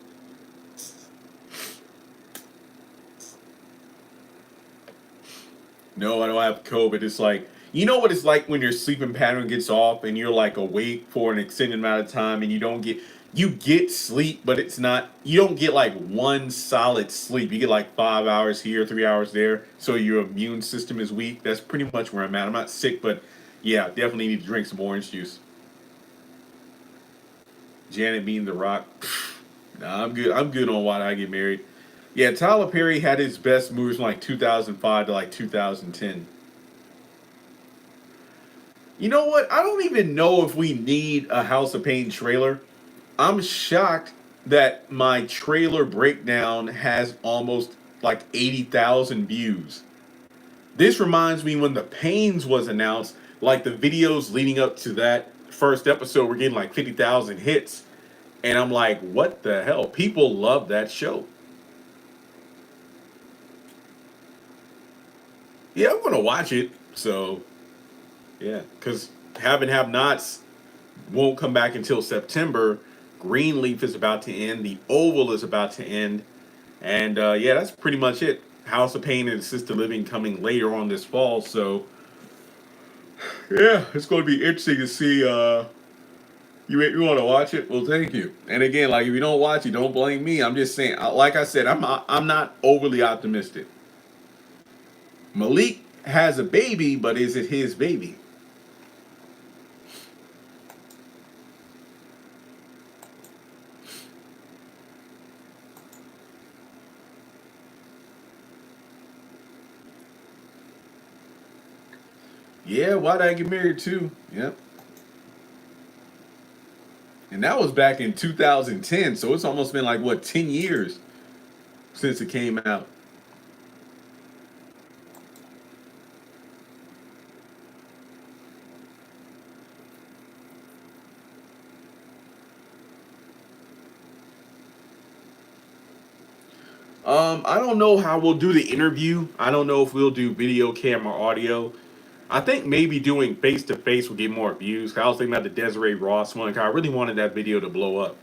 S1: no, I don't have COVID. It's like, you know what it's like when your sleeping pattern gets off and you're like awake for an extended amount of time and you get sleep, but it's not, you don't get like one solid sleep. You get like 5 hours here, 3 hours there. So your immune system is weak. That's pretty much where I'm at. I'm not sick, but yeah, definitely need to drink some orange juice. Janet being the rock. Nah, I'm good. I'm good on why I get married. Yeah, Tyler Perry had his best moves from like 2005 to like 2010. You know what? I don't even know if we need a House of Pain trailer. I'm shocked that my trailer breakdown has almost like 80,000 views. This reminds me when The Pains was announced, like the videos leading up to that first episode were getting like 50,000 hits. And I'm like, what the hell? People love that show. Yeah, I'm going to watch it. So, yeah, because Have and Have Nots won't come back until September. Greenleaf is about to end. The Oval is about to end. And yeah, that's pretty much it. House of Pain and Assisted Living coming later on this fall. So Yeah, it's going to be interesting to see. You want to watch it? Well, thank you. And again, like if you don't watch it, don't blame me. I'm just saying. Like I said, I'm not overly optimistic. Malik has a baby, but is it his baby? Yeah, why did I get married too? Yep. And that was back in 2010, so it's almost been like what 10 years since it came out. I don't know how we'll do the interview. I don't know if we'll do video, camera, audio. I think maybe doing face to face will get more views. 'Cause I was thinking about the Desiree Ross one. 'Cause I really wanted that video to blow up.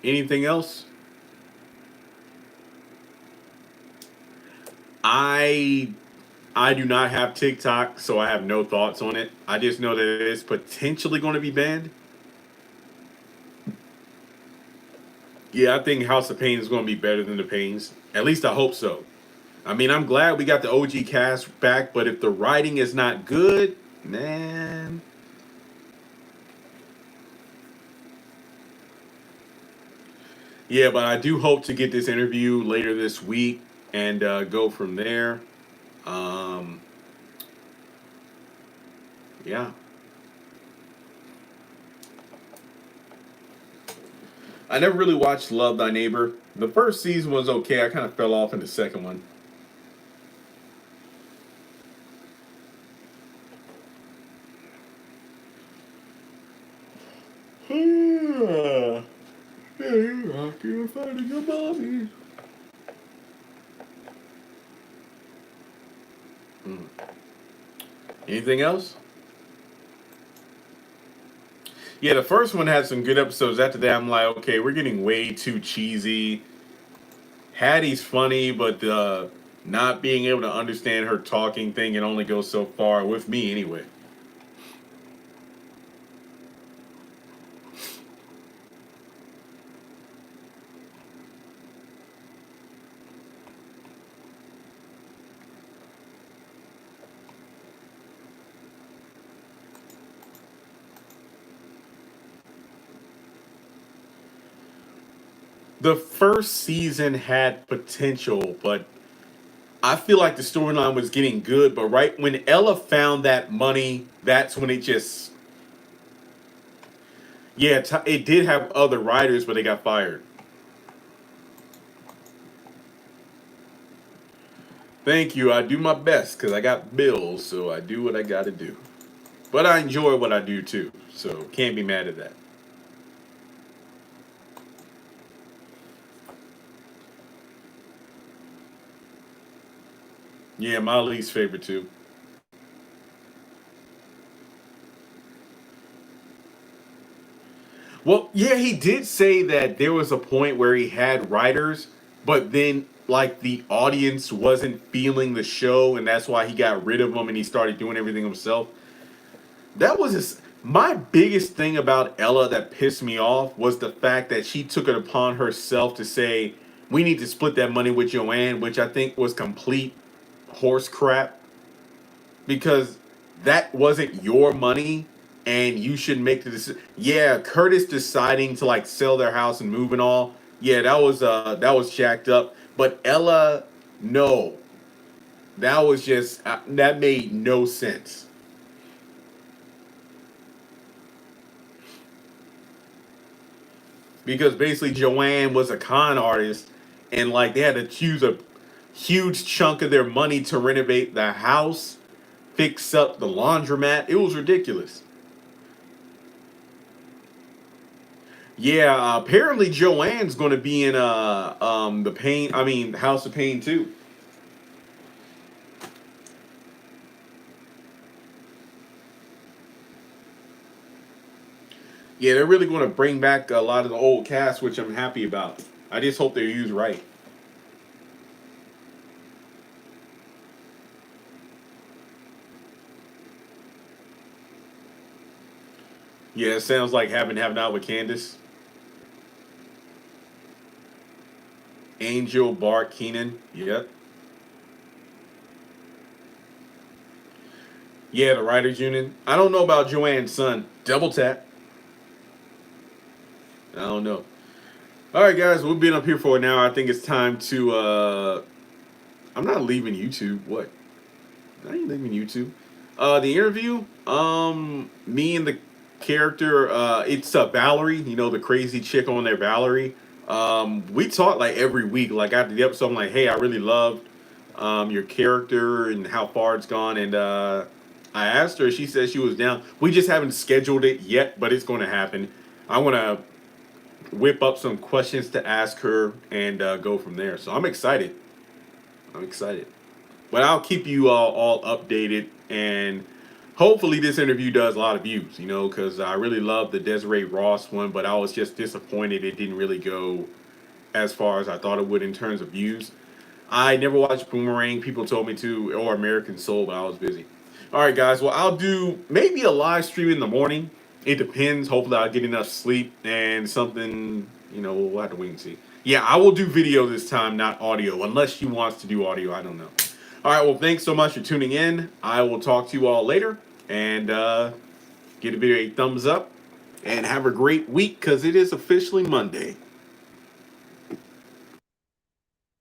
S1: Anything else? I I do not have TikTok, so I have no thoughts on it. I just know that it's potentially going to be banned. Yeah, I think House of Pain is going to be better than the Pains. At least I hope so. I mean, I'm glad we got the OG cast back, but if the writing is not good, man. Yeah, but I do hope to get this interview later this week and go from there. Um, yeah. I never really watched Love Thy Neighbor. The first season was okay. I kind of fell off in the second one. You're finding your mommy. Mm. Anything else? Yeah, the first one had some good episodes. After that, I'm like, okay, we're getting way too cheesy. Hattie's funny, but the not being able to understand her talking thing can only go so far with me anyway. The first season had potential, but I feel like the storyline was getting good. But right when Ella found that money, that's when it just yeah, it did have other writers, but they got fired. Thank you. I do my best because I got bills, so I do what I got to do. But I enjoy what I do too, so can't be mad at that. Yeah, my least favorite too. Well, yeah, he did say that there was a point where he had writers, but then like the audience wasn't feeling the show, and that's why he got rid of them and he started doing everything himself. That was my biggest thing about Ella that pissed me off was the fact that she took it upon herself to say we need to split that money with Joanne, which I think was complete horse crap because that wasn't your money and you should make the decision. Yeah, Curtis deciding to like sell their house and move and all. Yeah, that was jacked up. But Ella, no, that was just that made no sense because basically Joanne was a con artist and like they had to choose a huge chunk of their money to renovate the house, fix up the laundromat. It was ridiculous. Yeah, apparently Joanne's going to be in the Pain. I mean, House of Pain too. Yeah, they're really going to bring back a lot of the old cast, which I'm happy about. I just hope they're used right. Yeah, it sounds like having out with Candace, Angel, Bart, Keenan. Yep. Yeah, the writers union. I don't know about Joanne's son. Double tap. I don't know. All right, guys, we've been up here for an hour. I think it's time to. I'm not leaving YouTube. What? I ain't leaving YouTube. The interview. Me and the character. It's Valerie. You know, the crazy chick on there, Valerie. We talk like every week. Like after the episode, I'm like, hey, I really loved your character and how far it's gone. And I asked her. She said she was down. We just haven't scheduled it yet, but it's going to happen. I want to whip up some questions to ask her and go from there. So I'm excited. I'm excited. But I'll keep you all updated, and hopefully this interview does a lot of views, you know, because I really love the Desiree Ross one, but I was just disappointed it didn't really go as far as I thought it would in terms of views. I never watched Boomerang. People told me to, or American Soul, but I was busy. All right, guys. Well, I'll do maybe a live stream in the morning. It depends. Hopefully, I'll get enough sleep and something. You know, we'll have to wait and see. Yeah, I will do video this time, not audio, unless she wants to do audio. I don't know. All right. Well, thanks so much for tuning in. I will talk to you all later, and give the video a thumbs up, and have a great week because it is officially Monday.